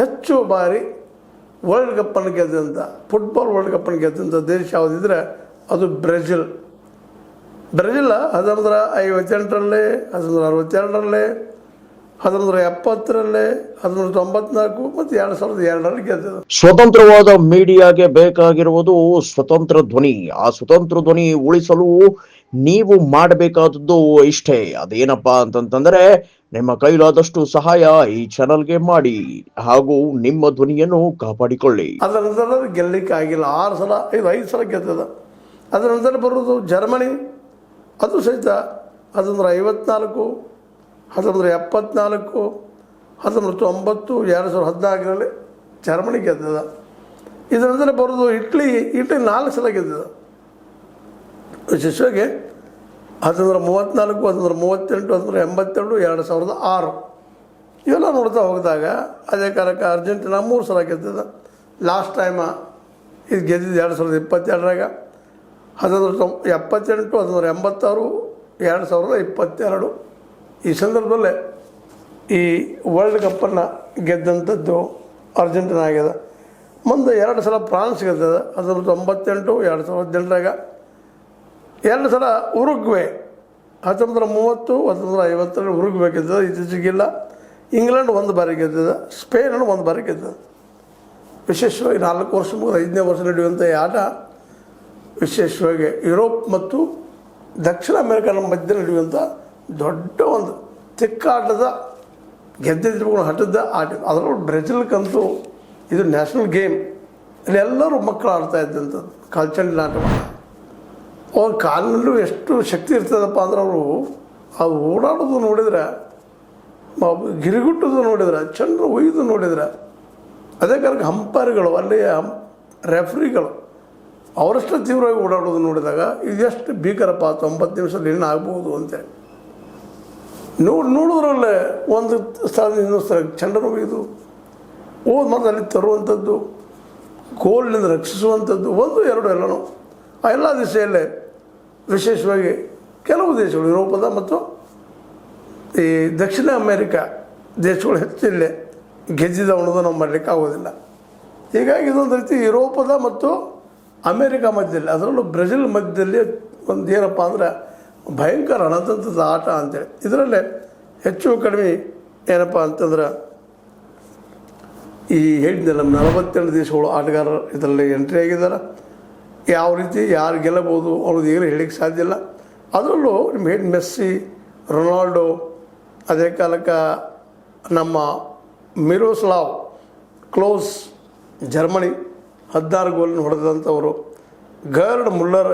ಹೆಚ್ಚು ಬಾರಿ world ಕಪ್ಪನ್ನು ಗೆದ್ದಂಥ football world ಕಪ್ಪನ್ನು ಗೆದ್ದಂಥ ದೇಶ ಯಾವುದಿದ್ರೆ ಅದು ಬ್ರೆಜಿಲ್. 1958ರಲ್ಲಿ, 1962ರಲ್ಲಿ, 1970ರಲ್ಲಿ, 1994 ಮತ್ತು 2002ರಲ್ಲಿ ಗೆದ್ದಿದೆ. ಸ್ವತಂತ್ರವಾದ ಮೀಡಿಯಾಗೆ ಬೇಕಾಗಿರುವುದು ಸ್ವತಂತ್ರ ಧ್ವನಿ. ಆ ಸ್ವತಂತ್ರ ಧ್ವನಿ ಉಳಿಸಲು ನೀವು ಮಾಡಬೇಕಾದದ್ದು ಇಷ್ಟೇ. ಅದೇನಪ್ಪಾ ಅಂತಂತಂದ್ರೆ ನಿಮ್ಮ ಕೈಲಾದಷ್ಟು ಸಹಾಯ ಈ ಚಾನಲ್ಗೆ ಮಾಡಿ ಹಾಗೂ ನಿಮ್ಮ ಧ್ವನಿಯನ್ನು ಕಾಪಾಡಿಕೊಳ್ಳಿ. ಅದರ ನಂತರ ಗೆಲ್ಲಲಿಕ್ಕೆ ಆಗಿಲ್ಲ. 6 ಸಲ 5 ಸಲ ಗೆದ್ದದ. ಅದರ ನಂತರ ಬರೋದು ಜರ್ಮನಿ, ಅದು ಸಹಿತ 1954, 1974, 1990, 2014ರಲ್ಲಿ ಜರ್ಮನಿ ಗೆದ್ದದ. ಇದರ ನಂತರ ಬರೋದು ಇಟ್ಲಿ 4 ಸಲ ಗೆದ್ದದ. ವಿಶೇಷವಾಗಿ 1934, 1938, 1982, 2006 ಇವೆಲ್ಲ ನೋಡ್ತಾ ಹೋಗಿದಾಗ ಅದೇ ಕಾಲಕ್ಕೆ ಅರ್ಜೆಂಟೀನಾ 3 ಸಲ ಗೆದ್ದದ. ಲಾಸ್ಟ್ ಟೈಮ ಇದು ಗೆದ್ದಿದ್ದು 2022ರಾಗ. 1978, 1986, 2022 ಈ ಸಂದರ್ಭದಲ್ಲೇ ಈ ವರ್ಲ್ಡ್ ಕಪ್ಪನ್ನು ಗೆದ್ದಂಥದ್ದು ಅರ್ಜೆಂಟೀನಾ ಆಗ್ಯದ. ಮುಂದೆ 2 ಸಲ ಫ್ರಾನ್ಸ್ ಗೆದ್ದದ 1998, 2018ರಾಗ. 2 ಸಲ ಉರುಗ್ವೆ 1930, 1950ರಲ್ಲಿ ಉರುಗ್ವೆ ಗೆದ್ದದ, ಇತ್ತೀಚೆಗಿಲ್ಲ. ಇಂಗ್ಲೆಂಡ್ 1 ಬಾರಿ ಗೆದ್ದದ, ಸ್ಪೇನ್ 1 ಬಾರಿ ಗೆದ್ದದ. ವಿಶೇಷವಾಗಿ 4 ವರ್ಷ ಮುಗಿದ 5ನೇ ವರ್ಷ ನಡೆಯುವಂಥ ಈ ಆಟ ವಿಶೇಷವಾಗಿ ಯುರೋಪ್ ಮತ್ತು ದಕ್ಷಿಣ ಅಮೆರಿಕನ ಮಧ್ಯೆ ನಡೆಯುವಂಥ ದೊಡ್ಡ ಒಂದು ತಿಕ್ಕಾಟದ ಗೆದ್ದಿದ್ರುಗಳು ಹಠದ ಆಟ. ಅದರಲ್ಲೂ ಬ್ರೆಜಿಲ್ಗಂತೂ ಇದು ನ್ಯಾಷನಲ್ ಗೇಮ್. ಇಲ್ಲಿ ಎಲ್ಲರೂ ಮಕ್ಕಳು ಆಡ್ತಾ ಇದ್ದಂಥದ್ದು ಕಾಲ್ಚಂಡಿನ ಆಟವನ್ನು. ಅವ್ರ ಕಾಲಿನಲ್ಲೂ ಎಷ್ಟು ಶಕ್ತಿ ಇರ್ತದಪ್ಪ ಅಂದ್ರೆ ಅವರು ಅದು ಓಡಾಡೋದು ನೋಡಿದ್ರೆ, ಗಿರಿಗುಟ್ಟೋದು ನೋಡಿದ್ರೆ, ಚಂದ್ರ ಒಯ್ದು ನೋಡಿದ್ರೆ, ಅದೇ ಕಾರಣಕ್ಕೆ ಹಂಪೈರ್ಗಳು ಅಲ್ಲಿಯ ರೆಫ್ರಿಗಳು ಅವರಷ್ಟು ತೀವ್ರವಾಗಿ ಓಡಾಡೋದು ನೋಡಿದಾಗ ಇದೆಷ್ಟು ಭೀಕರಪ್ಪ, 90 ನಿಮಿಷದಲ್ಲಿ ಏನು ಆಗ್ಬೋದು ಅಂತೇಳಿ ನೋಡೋದ್ರಲ್ಲೇ ಒಂದು ಸ್ಥಳದಿಂದ ಇನ್ನೊಂದು ಸ್ಥಳಕ್ಕೆ ಚಂಡನ ಒಯ್ದು ಮತ್ತು ಅಲ್ಲಿ ತರುವಂಥದ್ದು, ಗೋಲ್ನಿಂದ ರಕ್ಷಿಸುವಂಥದ್ದು 1, 2 ಎಲ್ಲನೂ ಆ ಎಲ್ಲ ದಿಶೆಯಲ್ಲೇ ವಿಶೇಷವಾಗಿ ಕೆಲವು ದೇಶಗಳು ಯುರೋಪದ ಮತ್ತು ಈ ದಕ್ಷಿಣ ಅಮೇರಿಕಾ ದೇಶಗಳು ಹೆಚ್ಚಿಲ್ಲೇ ಗೆದ್ದಿದ ಅನ್ನೋದು ನಾವು ಮಾಡಲಿಕ್ಕೆ ಆಗೋದಿಲ್ಲ. ಹೀಗಾಗಿ ಇದೊಂದು ರೀತಿ ಯುರೋಪದ ಮತ್ತು ಅಮೇರಿಕಾ ಮಧ್ಯದಲ್ಲಿ, ಅದರಲ್ಲೂ ಬ್ರೆಜಿಲ್ ಮಧ್ಯದಲ್ಲಿ ಒಂದು ಏನಪ್ಪ ಅಂದ್ರೆ ಭಯಂಕರ ರಣತಂತ್ರದ ಆಟ ಅಂತೇಳಿ. ಇದರಲ್ಲೇ ಹೆಚ್ಚು ಕಡಿಮೆ ಏನಪ್ಪ ಅಂತಂದ್ರೆ ಈ ಹೇಳಿದ್ನಲ್ಲ 42 ದೇಶಗಳು ಆಟಗಾರರು ಇದರಲ್ಲಿ ಎಂಟ್ರಿ ಆಗಿದ್ದಾರೆ. ಯಾವ ರೀತಿ ಯಾರು ಗೆಲ್ಲಬಹುದು ಅನ್ನೋದು ಈಗಲೇ ಹೇಳಲಿಕ್ಕೆ ಸಾಧ್ಯ ಇಲ್ಲ. ಅದರಲ್ಲೂ ನಿಮ್ಮ ಮೆಸ್ಸಿ, ರೊನಾಲ್ಡೋ, ಅದೇ ಕಾಲಕ್ಕೆ ನಮ್ಮ ಮಿರೋಸ್ಲಾವ್ ಕ್ಲೋಸ್ ಜರ್ಮನಿ 16 ಗೋಲನ್ನು ಹೊಡೆದಂಥವರು, ಗರ್ಡ್ ಮುಲ್ಲರ್